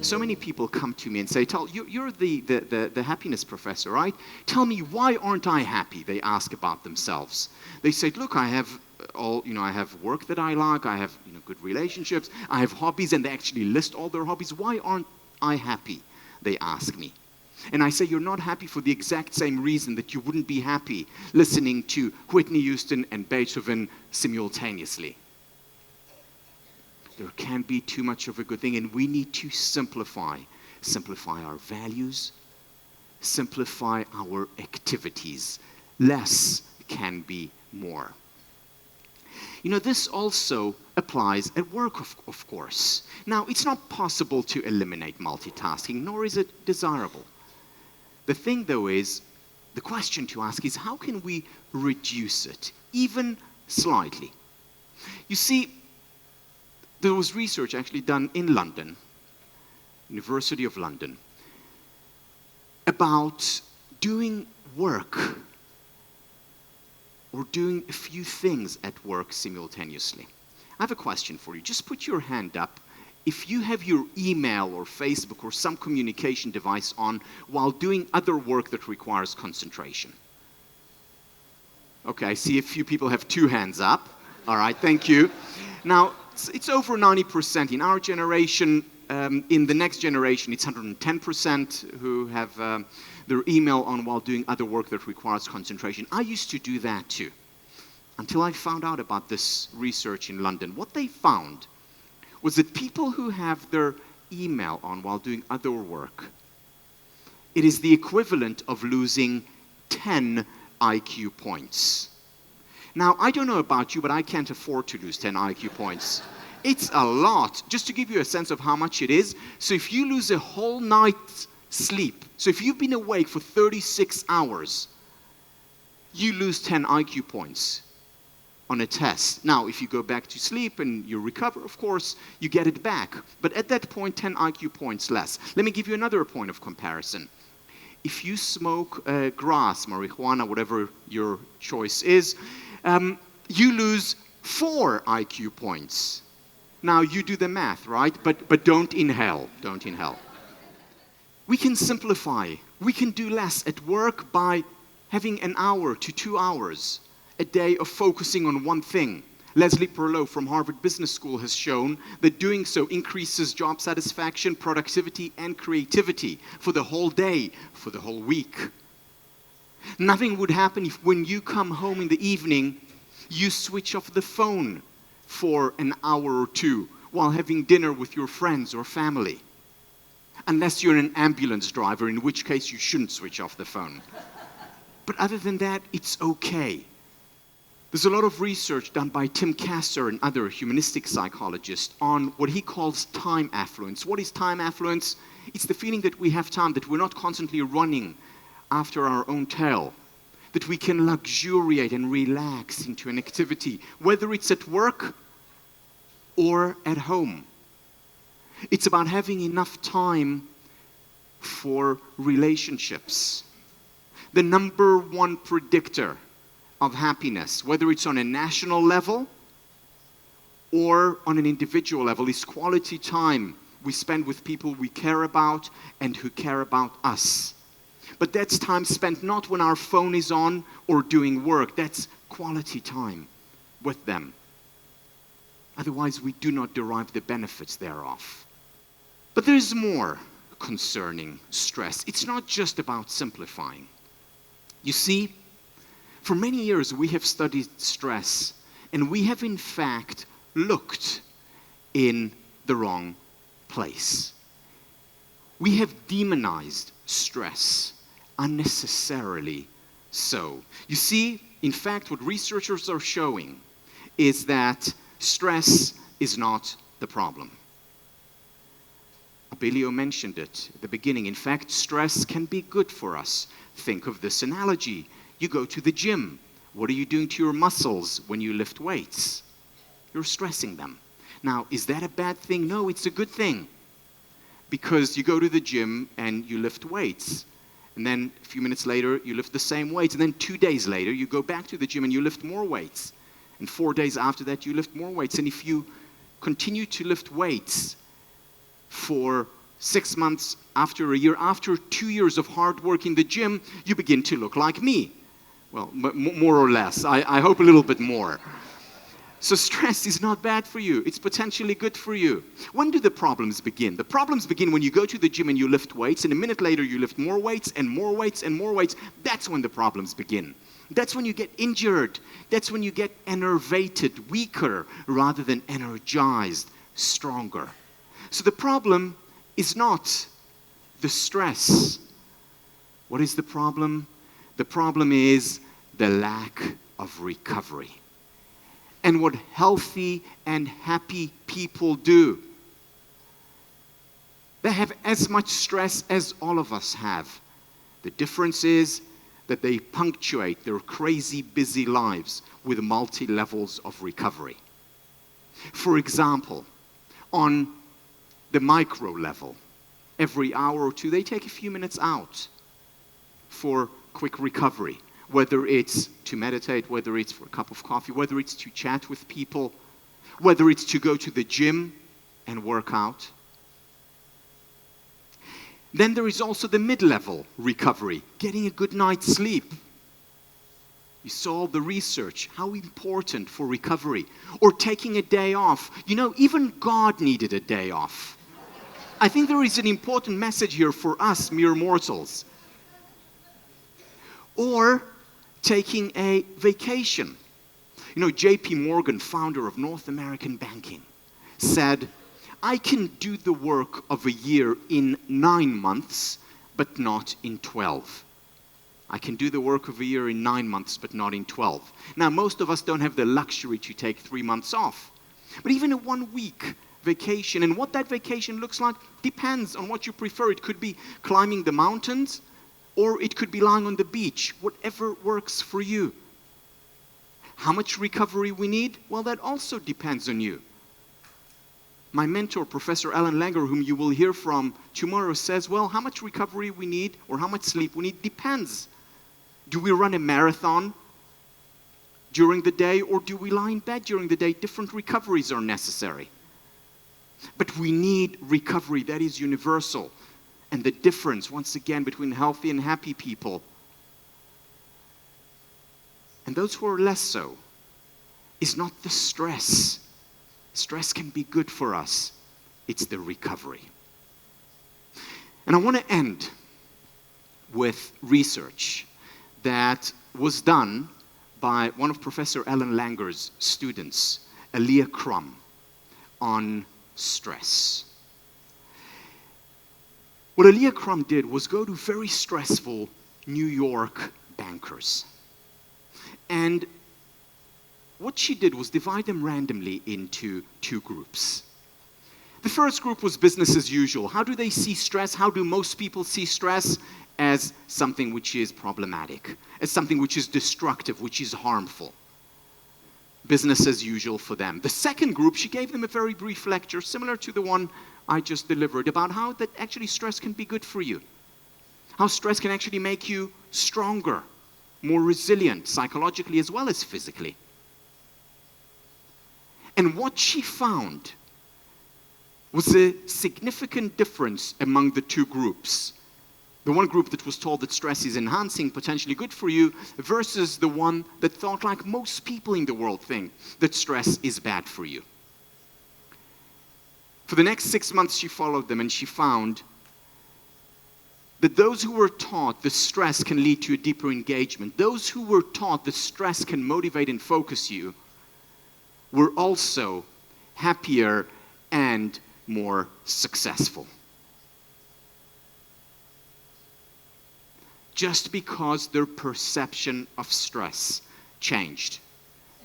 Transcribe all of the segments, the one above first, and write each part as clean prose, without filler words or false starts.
so many people come to me and say, Tal, you're the happiness professor, right? Tell me, why aren't I happy? They ask about themselves. They say, look, I have I have work that I like, I have good relationships, I have hobbies, and they actually list all their hobbies. Why aren't I happy? They ask me. And I say, you're not happy for the exact same reason that you wouldn't be happy listening to Whitney Houston and Beethoven simultaneously. There can be too much of a good thing, and we need to simplify our values, simplify our activities. Less can be more. This also applies at work, of course. Now, it's not possible to eliminate multitasking, nor is it desirable. The thing, though, is, the question to ask is, how can we reduce it, even slightly? You see, there was research actually done in London, University of London, about doing work or doing a few things at work simultaneously. I have a question for you. Just put your hand up if you have your email or Facebook or some communication device on while doing other work that requires concentration. Okay, I see a few people have 2 hands up. All right, thank you. Now, it's over 90% in our generation. In the next generation, it's 110% who have their email on while doing other work that requires concentration. I used to do that too, until I found out about this research in London. What they found was that people who have their email on while doing other work, it is the equivalent of losing 10 IQ points. Now, I don't know about you, but I can't afford to lose 10 IQ points. It's a lot. Just to give you a sense of how much it is, so if you lose a whole night's sleep, so if you've been awake for 36 hours, you lose 10 IQ points on a test. Now, if you go back to sleep and you recover, of course, you get it back. But at that point, 10 IQ points less. Let me give you another point of comparison. If you smoke grass, marijuana, whatever your choice is, you lose 4 IQ points. Now, you do the math, right? But don't inhale. Don't inhale. We can simplify. We can do less at work by having 1 hour to 2 hours a day of focusing on one thing. Leslie Perlow from Harvard Business School has shown that doing so increases job satisfaction, productivity, and creativity for the whole day, for the whole week. Nothing would happen if when you come home in the evening, you switch off the phone for 1 hour or 2 while having dinner with your friends or family. Unless you're an ambulance driver, in which case you shouldn't switch off the phone. But other than that, it's okay. There's a lot of research done by Tim Kasser and other humanistic psychologists on what he calls time affluence. What is time affluence? It's the feeling that we have time, that we're not constantly running after our own tail, that we can luxuriate and relax into an activity, whether it's at work or at home. It's about having enough time for relationships. The number one predictor of happiness, whether it's on a national level or on an individual level, is quality time we spend with people we care about and who care about us. But that's time spent not when our phone is on or doing work. That's quality time with them. Otherwise, we do not derive the benefits thereof. But there's more concerning stress. It's not just about simplifying. You see, for many years, we have studied stress, and we have, in fact, looked in the wrong place. We have demonized stress, unnecessarily so. You see, in fact, what researchers are showing is that stress is not the problem. Abilio mentioned it at the beginning. In fact, stress can be good for us. Think of this analogy. You go to the gym. What are you doing to your muscles when you lift weights? You're stressing them. Now, is that a bad thing? No, it's a good thing. Because you go to the gym and you lift weights. And then a few minutes later, you lift the same weights. And then 2 days later, you go back to the gym and you lift more weights. And 4 days after that, you lift more weights. And if you continue to lift weights for 6 months, after a year, after 2 years of hard work in the gym, you begin to look like me. Well, more or less. I hope a little bit more. So stress is not bad for you. It's potentially good for you. When do the problems begin? The problems begin when you go to the gym and you lift weights, and a minute later you lift more weights and more weights and more weights. That's when the problems begin. That's when you get injured. That's when you get enervated, weaker, rather than energized, stronger. So the problem is not the stress. What is the problem? The problem is the lack of recovery. And what healthy and happy people do, they have as much stress as all of us have. The difference is that they punctuate their crazy busy lives with multi-levels of recovery. For example, on the micro level, every hour or two, they take a few minutes out for quick recovery, whether it's to meditate, whether it's for a cup of coffee, whether it's to chat with people, whether it's to go to the gym and work out. Then there is also the mid-level recovery, getting a good night's sleep. You saw all the research, how important for recovery. Or taking a day off. You know, even God needed a day off. I think there is an important message here for us mere mortals. Or taking a vacation. You know, J.P. Morgan, founder of North American banking, said, I can do the work of a year in 9 months, but not in 12. I can do the work of a year in 9 months, but not in 12. Now, most of us don't have the luxury to take 3 months off. But even a 1 week vacation, and what that vacation looks like depends on what you prefer. It could be climbing the mountains, or it could be lying on the beach, whatever works for you. How much recovery we need? Well, that also depends on you. My mentor, Professor Alan Langer, whom you will hear from tomorrow, says, well, how much recovery we need or how much sleep we need depends. Do we run a marathon during the day, or do we lie in bed during the day? Different recoveries are necessary. But we need recovery that is universal. And the difference, once again, between healthy and happy people and those who are less so is not the stress. Stress can be good for us. It's the recovery. And I want to end with research that was done by one of Professor Alan Langer's students, Elia Crum, on stress. What Elia Crum did was go to very stressful New York bankers. And what she did was divide them randomly into 2 groups. The first group was business as usual. How do they see stress? How do most people see stress? As something which is problematic, as something which is destructive, which is harmful. Business as usual for them. The second group, she gave them a very brief lecture, similar to the one I just delivered, about how that actually stress can be good for you. How stress can actually make you stronger, more resilient, psychologically as well as physically. And what she found was a significant difference among the 2 groups. The one group that was told that stress is enhancing, potentially good for you, versus the one that thought, like most people in the world think, that stress is bad for you. For the next 6 months, she followed them, and she found that those who were taught the stress can lead to a deeper engagement, those who were taught the stress can motivate and focus you, were also happier and more successful. Just because their perception of stress changed.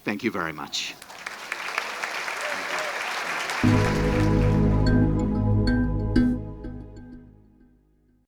Thank you very much.